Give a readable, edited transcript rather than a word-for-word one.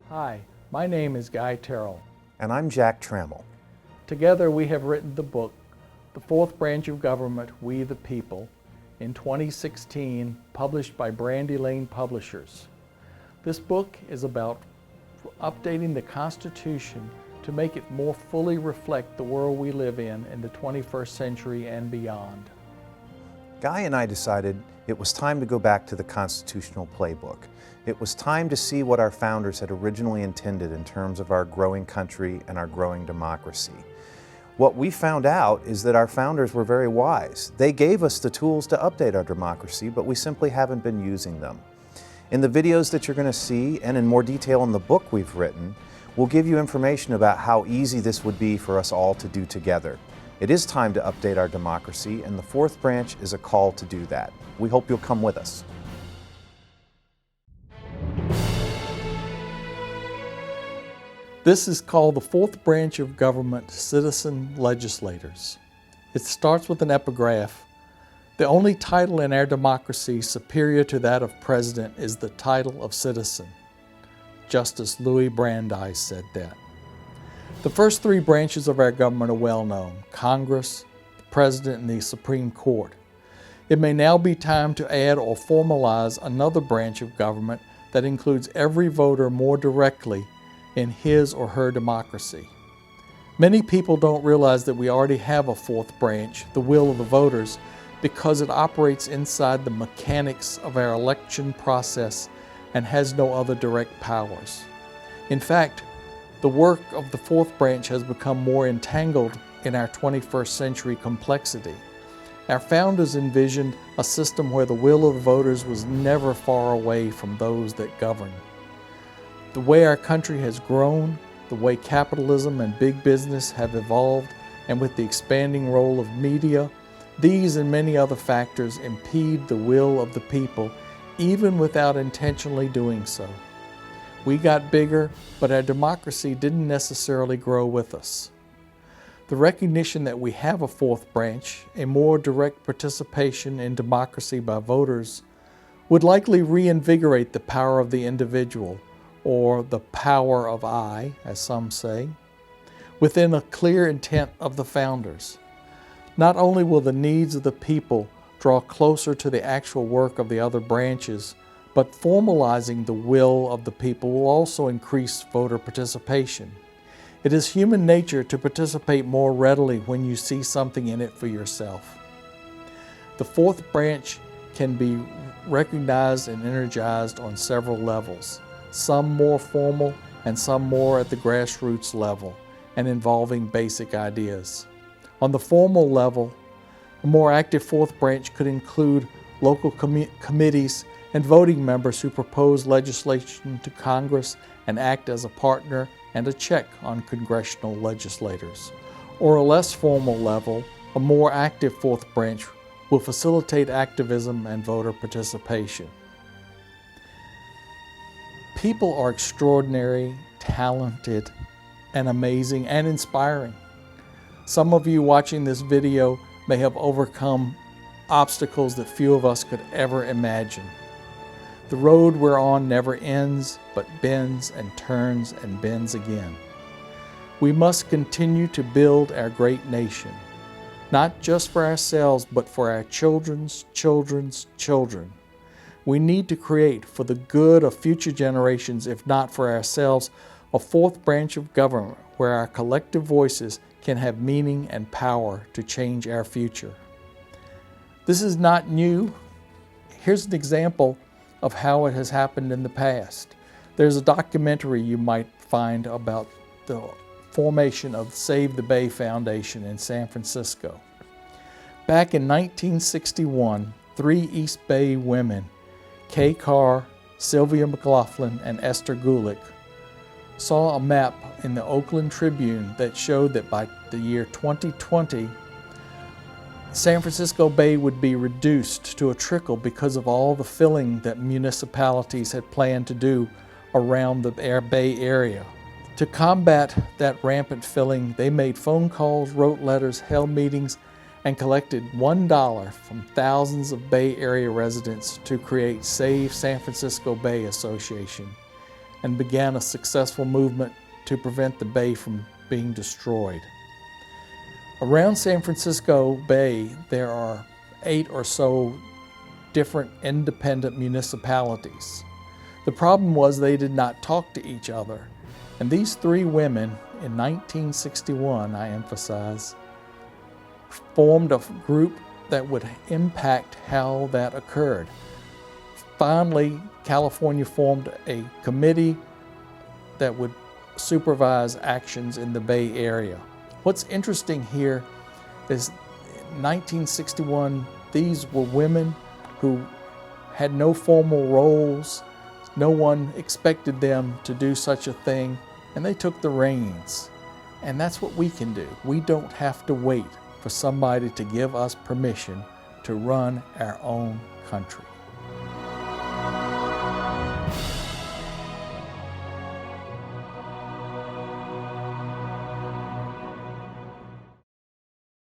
Hi, my name is Guy Terrell. And I'm Jack Trammell. Together we have written the book, The Fourth Branch of Government, We the People, in 2016, published by Brandy Lane Publishers. This book is about updating the Constitution to make it more fully reflect the world we live in the 21st century and beyond. Guy and I decided it was time to go back to the constitutional playbook. It was time to see what our founders had originally intended in terms of our growing country and our growing democracy. What we found out is that our founders were very wise. They gave us the tools to update our democracy, but we simply haven't been using them. In the videos that you're going to see, and in more detail in the book we've written, we'll give you information about how easy this would be for us all to do together. It is time to update our democracy, and the Fourth Branch is a call to do that. We hope you'll come with us. This is called the Fourth Branch of Government, Citizen Legislators. It starts with an epigraph. The only title in our democracy superior to that of president is the title of citizen. Justice Louis Brandeis said that. The first three branches of our government are well known: Congress, the President, and the Supreme Court. It may now be time to add or formalize another branch of government that includes every voter more directly in his or her democracy. Many people don't realize that we already have a fourth branch, the will of the voters, because it operates inside the mechanics of our election process and has no other direct powers. In fact, the work of the fourth branch has become more entangled in our 21st century complexity. Our founders envisioned a system where the will of the voters was never far away from those that govern. The way our country has grown, the way capitalism and big business have evolved, and with the expanding role of media, these and many other factors impede the will of the people, even without intentionally doing so. We got bigger, but our democracy didn't necessarily grow with us. The recognition that we have a fourth branch, a more direct participation in democracy by voters, would likely reinvigorate the power of the individual, or the power of I, as some say, within a clear intent of the founders. Not only will the needs of the people draw closer to the actual work of the other branches, but formalizing the will of the people will also increase voter participation. It is human nature to participate more readily when you see something in it for yourself. The fourth branch can be recognized and energized on several levels, some more formal and some more at the grassroots level and involving basic ideas. On the formal level, a more active fourth branch could include local committees and voting members who propose legislation to Congress and act as a partner and a check on congressional legislators. Or a less formal level, a more active fourth branch will facilitate activism and voter participation. People are extraordinary, talented, and amazing and inspiring. Some of you watching this video may have overcome obstacles that few of us could ever imagine. The road we're on never ends, but bends and turns and bends again. We must continue to build our great nation, not just for ourselves, but for our children's children's children. We need to create, for the good of future generations, if not for ourselves, a fourth branch of government where our collective voices can have meaning and power to change our future. This is not new. Here's an example of how it has happened in the past. There's a documentary you might find about the formation of Save the Bay Foundation in San Francisco. Back in 1961, 3 East Bay women, Kay Carr, Sylvia McLaughlin, and Esther Gulick, saw a map in the Oakland Tribune that showed that by the year 2020, San Francisco Bay would be reduced to a trickle because of all the filling that municipalities had planned to do around the Bay Area. To combat that rampant filling, they made phone calls, wrote letters, held meetings, and collected $1 from thousands of Bay Area residents to create Save San Francisco Bay Association. and began a successful movement to prevent the bay from being destroyed. Around San Francisco Bay, there are 8 or so different independent municipalities. The problem was they did not talk to each other. And these 3 women, in 1961, I emphasize, formed a group that would impact how that occurred. Finally, California formed a committee that would supervise actions in the Bay Area. What's interesting here is in 1961, these were women who had no formal roles. No one expected them to do such a thing, and they took the reins. And that's what we can do. We don't have to wait for somebody to give us permission to run our own country.